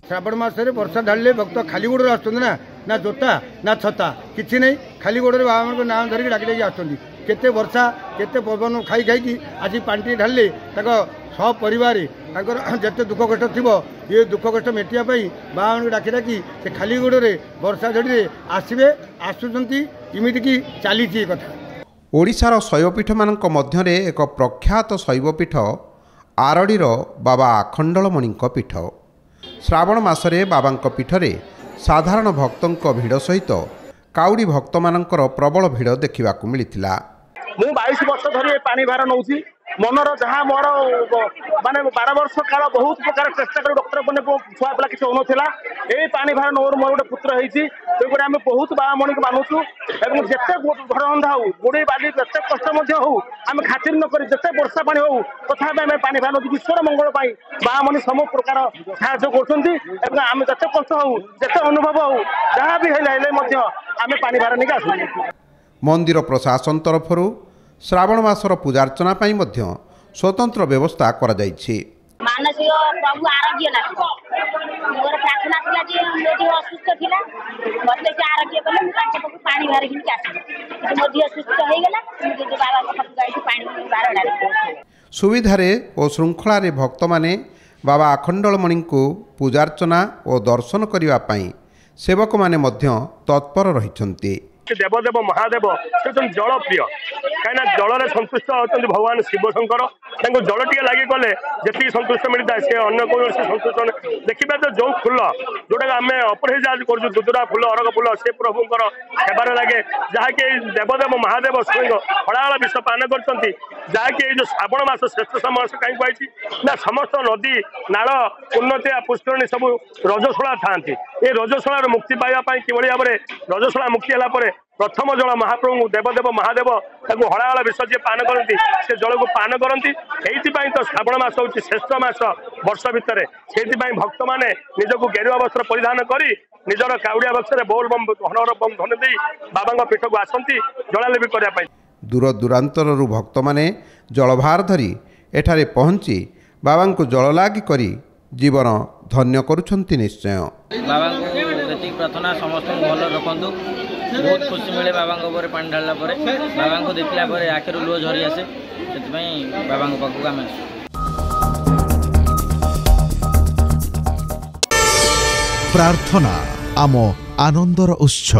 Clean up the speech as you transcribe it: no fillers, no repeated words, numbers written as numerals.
श्रावण मसरे वर्षा ढाले भक्त खाली गोड़े आसुना ना जोता ना छता किसी नहीं खाली गोड़े बाबा नाम धरिक डाकी आसुँच केते वर्षा केते पवन खाई खाई आज पानी ढाले सब परिवार जिते दुख कष्ट थी ये दुख कष्ट मेटापी बाबा डाकी डाकी से खाली गोड़े वर्षा झड़ी आसवे आसुँच इमितिकी चली कथा। ओडिशार शैवपीठ मानक मध्यरे एक प्रख्यात शैवपीठ आरडीर बाबा आखंडलमणि पीठ। श्रावण मासरे बाबांक पीठरे साधारण भक्तों भिड़ सहित काउडी भक्त मानकर प्रबल भिड़ देखा मिलता। मु 22 वर्ष धरी पानी भार नौ मनर जहाँ मोर माने 12 वर्ष काल बहुत प्रकार चेष्टा कर डॉक्टर मैंने छुआ पिला किसी होना यही पानी भार नौ मोर गोटे पुत्र होती आम बहुत बाबामणि को मानुचु जिते घर रंधा हो गोड़े बाड़ी जिते कष्ट हो आम खातिर नक जिते वर्षा पानी हो तथा आम पानी भार नौ विश्वर मंगल बाबामणि सब प्रकार साहय कर आम जिते कष्ट हो जिते अनुभव हो जहाँ भी आम पानी भार नहीं आसू। मंदिर प्रशासन तरफरु श्रावण मासर पूजार्चना पाई मध्य स्वतंत्र व्यवस्था करा जायछि। मानसिक प्रभु आरोग्य मोर प्रार्थना थिला जे मोदी असुस्थ थिला मते से आरोग्य कले मु काटे पकु पानी भार किन आसी मोदी असुस्थ हो गेला जे बाबा को पकु गाई पानी भार डाले सुविधारे और श्रृंखला रे भक्त माने बाबा आखंडलमणि को पूजार्चना और दर्शन करिवा पाई सेवक माने मध्य तत्पर रहिछन्ति। देवदेव महादेव से जल प्रिय कहीं जल संतुष्ट होती भगवान शिव शंकर जल टे लगे गले जी संतुष्ट मिलता है से अन्य कौन संतुष्ट देखिए तो जो फूल जोटा आम अपराज कर दुदुरा फूल अरग फूल से प्रभुंर सेवार लगे जहाँकि देवदेव महादेव स्वयं हलाहल विष पान कर जहाँकि जो श्रावण मास श्रेष्ठ मास कहीं कही ना समस्त नदी नाल उन्नति पुष्करणी सब रजस्वला था ये रजस्वलार मुक्ति पाइबा कि भाव में रजस्वला मुक्ति है प्रथम जल महाप्रभु देवदेव महादेव हलाहल विष जी पान करती से जल को पान करती ये तो श्रावण मास हूँ श्रेष्ठ मास वर्ष भितर से भक्त मैंने निजक गेरुआ वस्त्र परिधान कर निजर काउड़िया बक्सरे बोल बम हनर बम धन दे बाबा पीठ को आसती जलालेबी करने। दूर दूरांतर भक्त माने जलभार धरी एठारे पहुँची बाबा को जल लागी करी जीवन धन्य करुछंती। निश्चय बाबा को प्रार्थना समस्त भल रखु बहुत खुशी मिले बाबा पानी ढाला बाबा को देखला आखिर लुह झरी आसे से बाबा पाखक आम प्रार्थना आम आनंदर उत्स।